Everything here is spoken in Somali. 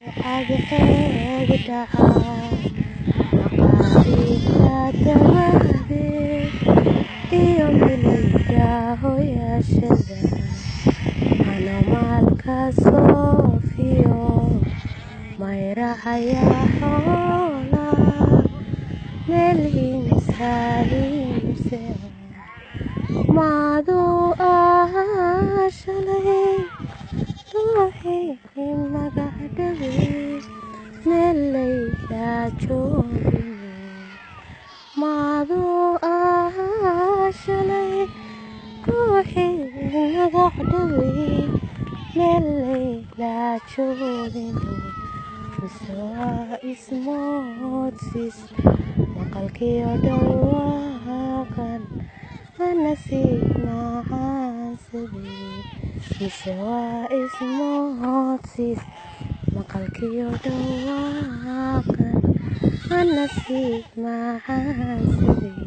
Agtagda maqaarida dabadeed iyo milixda hooyashada anomalka soofiyo mayracaya xoola meelhiimse maadu shalay ruuxii magacdhawe meelayda joogine maadu shalay ruuxii magacdhawe meelayda joogine mise waa ismoodsiis maqalkiyo dhawaaqan anasiib macaansadee mise waa ismoodsiis maqalkiyo dhawaaqan anasiib macaansadee